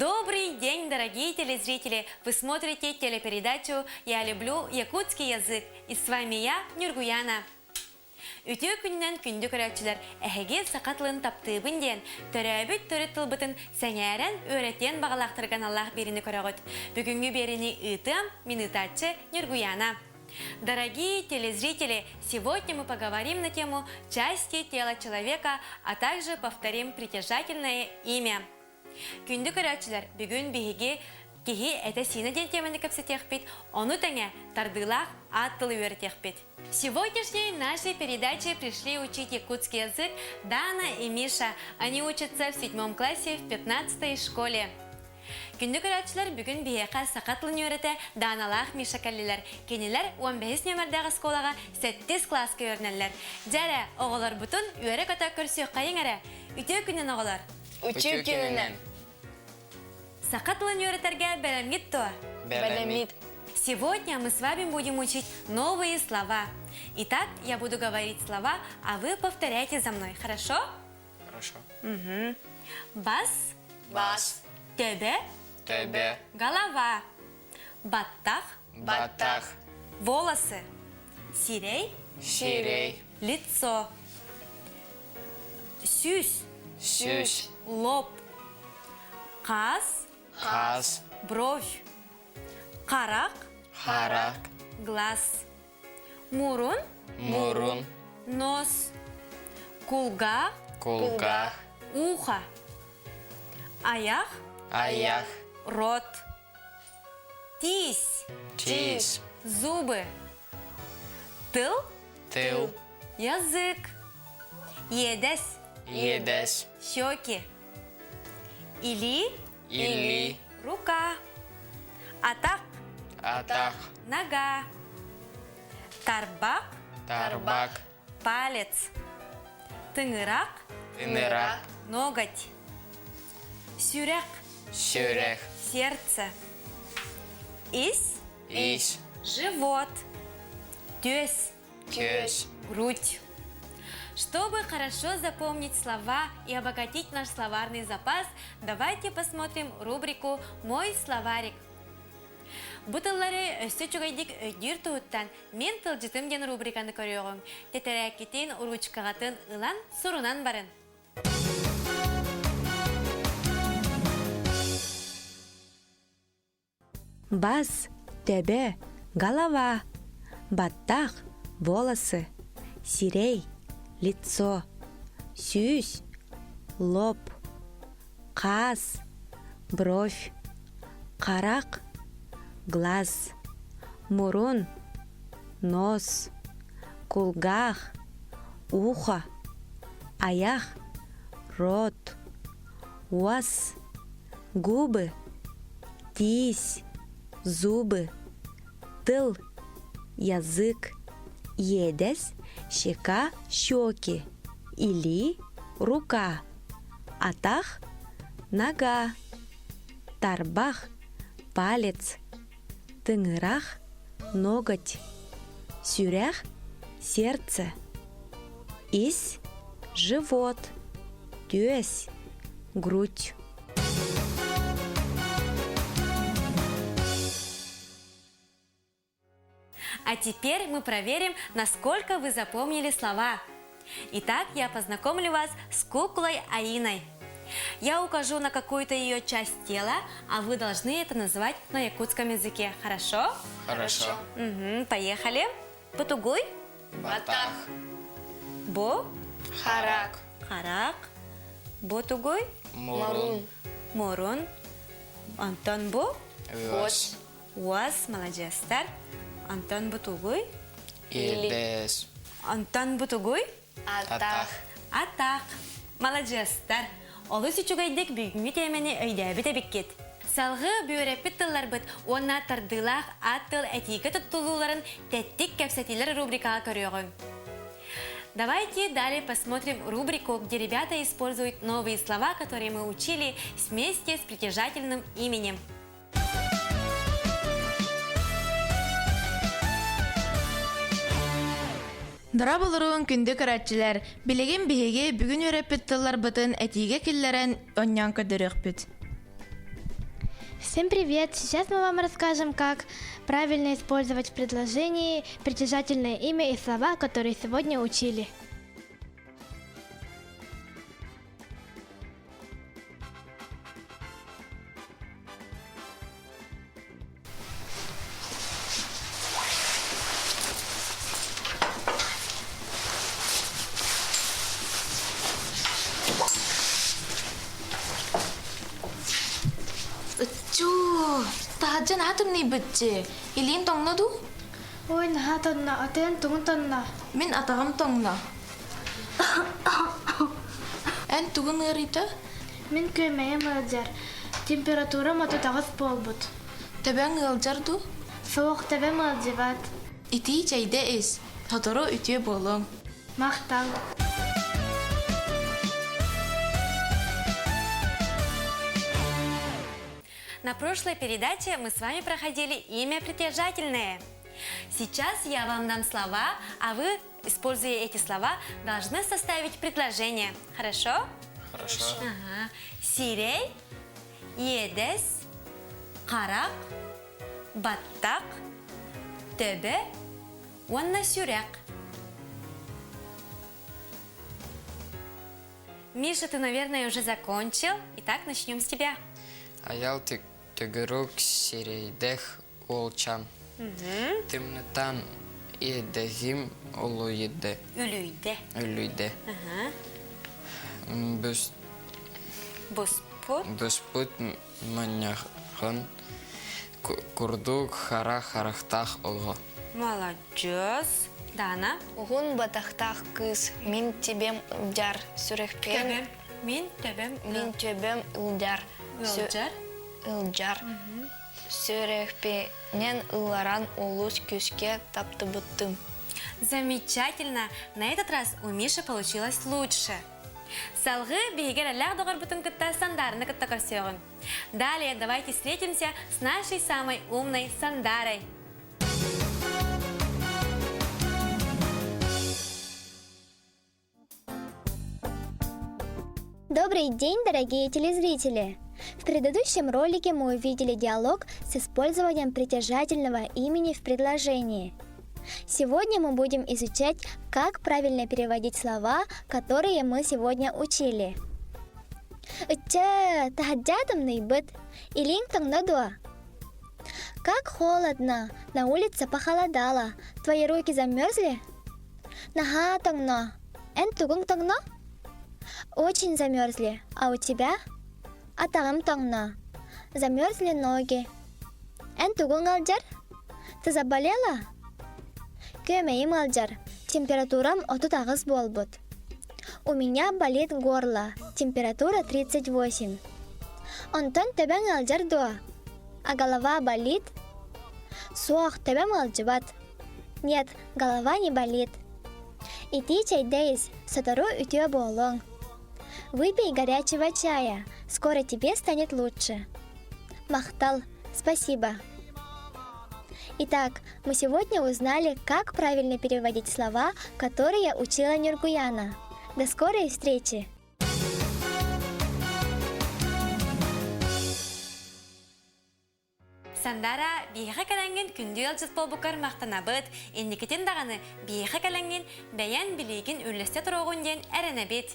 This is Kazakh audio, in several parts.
Добрый день, дорогие телезрители! Вы смотрите телепередачу «Я люблю якутский язык». И с вами я, Нюргуяна. Үтө күннен күнді көрәтчілер әхеге сақатлығын таптыбын ден, төрәбіт төрет тылбытын сәңәрен өретен бағалақтырған Аллах беріні көрәғыт. Бүгінгі беріні ұтым, мен ұтатчы Нюргуяна. Дорогие телезрители, сегодня мы поговорим на тему части тела человека, а также повторим притяжательное имя. Күнді көрәтчілер бүгін бігеге кеге әті сені ден темені көпсетек бет, оны тәңе тардылақ аттылы өретек бет. В сегодняшней нашей передаче пришли учить якутский язык Дана и Миша. Они учатся в 7 классе в 15-й школе. Күнді көрәтчілер бүгін бігеға сақатлын өреті Даналақ Миша кәлілер. Кенелер 15 нөмірдегі сколаға 7 класска өрнелер. Жәрі оғылар бұтын өре көті көрсі қайын әрі. Үте күнен оғылар. Учу күнінен. Сақатлын өретерге бәлемгет то? Бәлемит. Сегодня мы с вами будем учить новые слова. Итак, я буду говорить слова, а вы повторяйте за мной. Хорошо? Хорошо. Бас, Бас. төбе, Төбе. голова, баттах, Батах. волосы, сирей, Сирей. лицо, сюсь, Сюсь. лоб, қас, Хас. бровь, қарақ, Харак. глаз, мурун, Мурун. нос, кулга, Кулга. ухо, аяқ, Аях. рот, тись, Тис. зубы, тыл, Тыл. язык, едес, Едес. щеки, или, Или. рука, атақ, Атах. нога, тарбақ, Тарбак. палец, тыңырақ, Тынырак. ноготь, сюрек, Сюрех. сердце, ис, Ис. живот, тёс, Тёс. грудь. Чтобы хорошо запомнить слова и обогатить наш словарный запас, давайте посмотрим рубрику «Мой словарик». Бұтыллары өсті чүгайдік өйдір тұғыттан мен тылжытым ден рубриканы көріғым. Тетәрәкетін ұручқағатын ұлан сұрынан барын. Бас, төбе, голова, баттах, волосы, сирей, лицо, сюсь, лоб, қас, бровь, қарақ, глаз, мурун, нос, кулгах, ухо, аяқ, рот, уас, губы, тись, зубы, тыл, язык, едес, щека, щеки, или рука, атах, нога, тарбах, палец, тыңырақ, ноготь, сюрях, сердце, ис, живот, тёс, грудь. А теперь мы проверим, насколько вы запомнили слова. Итак, я познакомлю вас с куклой Аиной. Я укажу на какую-то ее часть тела, а вы должны это называть на якутском языке. Хорошо? Хорошо. Поехали. Потугуй. Батах. Бо. Харак. Харак. Ботугуй. Мурун. Морун. Антон Бо. Вос. Уаз. Молодецтар. Антон Бутугуй. Едес. Антон Бутугуй. Атах. Атақ. Молодецтар. Олы сүчугайдек бүгінгі темені өйдәбі тәбіккет. Салғы бүйрәппет тыллар бұд, онна тардылақ аттыл әтигі тұттылуларын тәттік кәпсәтилер рубрикаға көріғын. Давайте далее посмотрим рубрику, где ребята используют новые слова, которые мы учили вместе с притяжательным именем. Дара болуруун күндү көрәтчилер. Билеген биһиги бүгүн өрөппүт тыллар бытын этиге киллерен оннян көдөрөкпүт. Всем привет! Сейчас мы вам расскажем, как правильно использовать в предложении притяжательное имя и слова, которые сегодня учили. Чу, таджан хатам не битче. Илин тоңнаду? Ой, нахатанна, атен туңтанна. Мен атагам тоңна. Эн тугун ырита? Мен көмейім ылжар. Температура мату тағыз болбут. Тебен ылжарду? Соғық табем ылжыват. Ити чайда эс. Тоторо үтүе болоң. Мақтал. На прошлой передаче мы с вами проходили имя притяжательное. Сейчас я вам дам слова, а вы, используя эти слова, должны составить предложение. Хорошо? Хорошо. Ага. Сирей, едес, карак, баттак, төбе, уанна сюряк. Миша, ты, наверное, уже закончил. Итак, начнем с тебя. Аял төгөрөк сирейдех олчан. Тымнытан едехим олуйде. Үлүйде. Үлүйде. Ага. Бүс Боспут. Бөспүт маньяхын курдук хара харахтах ого. Молодец. Дана. Угун батахтах кыз, мин тебем улдар сүрекпен, Төбем. Мин төбем. мин төбем улдар. Ылжар. Улдар. Сүрекпенен уларан улус күске таптыбыттым. Замечательно. На этот раз у Миши получилось лучше. Салгы бигер аллах догар бутын кытта сандарны кытта көрсөгөн. Далее давайте встретимся с нашей самой умной Сандарой. Добрый день, дорогие телезрители! В предыдущем ролике мы увидели диалог с использованием притяжательного имени в предложении. Сегодня мы будем изучать, как правильно переводить слова, которые мы сегодня учили. Как холодно! На улице похолодало. Твои руки замерзли? Очень замерзли. А у тебя? Замерзли ноги. Ты заболела? Көмейім алжар. Температурам 39 болбут. У меня болит горло. Температура 38. Онтон төбең алжар дуа. А голова болит? Суах төбең алжыбат. Нет, голова не болит. Ити чайдейс, сотору ütüе болоң. Выпей горячего чая. Скоро тебе станет лучше. Махтал, спасибо. Итак, мы сегодня узнали, как правильно переводить слова, которые учила Нюргуяна. До скорой встречи! Сандара бейхе кәләнген күнді елжыз болбукар мақтанабыд, ендекетен дағаны бейхе кәләнген бәян білеген үлісте тұрғын ден әрінәбет.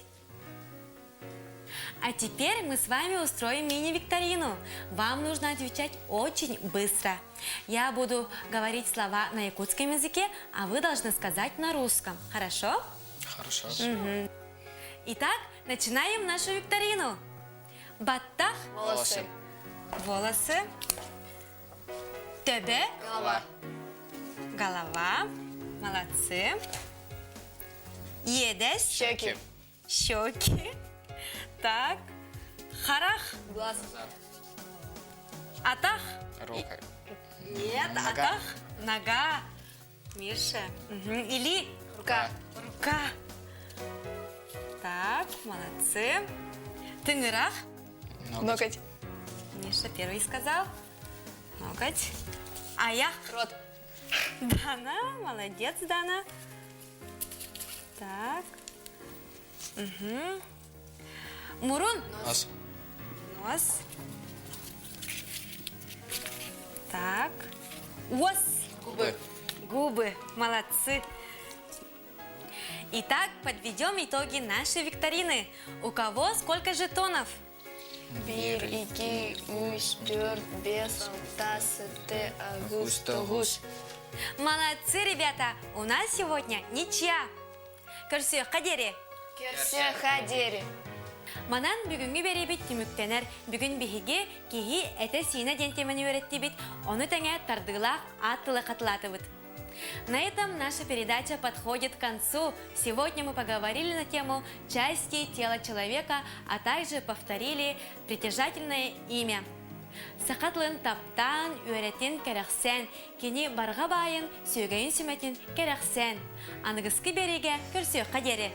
А теперь мы с вами устроим мини-викторину. Вам нужно отвечать очень быстро. Я буду говорить слова на якутском языке, а вы должны сказать на русском. Хорошо? Хорошо. Итак, начинаем нашу викторину. Баттах. Волосы. Волосы. Төбе. Голова. Голова. Молодцы. Едес. Щеки. Щеки. Так. Харах. Глаз. Атах. Рука. Нет, Нога. атах. Нога. Миша. Или Рука. рука. Так, молодцы. Тынгырах. Ноготь. Миша первый сказал. Ноготь. Аях. Рот. Дана. Молодец, Дана. Так. Мурун. Нос. Нос. Так. Ос. Губы. Молодцы. Итак, подведем итоги нашей викторины. У кого сколько жетонов? 1, 2, 3, 4, 5, 6, 7, 8. Молодцы, ребята! У нас сегодня ничья. Көрсө қадері. Керсе хадери. Манан бүгінгі беребет түміктенер, бүгін біхіге кейі әті сиіне дентемені өретті бит, оны тәңе тардығылақ аттылы қатылаты бит. На этом наша передача подходит к концу. Сегодня мы поговорили на тему части тела человека, а также повторили притяжательное имя. Сақатлын таптан, өретен кәрәқсән, кені барға байын, сөйгейін сүмәтін кәрәқсән. Анығысқы береге көрсөк қадері.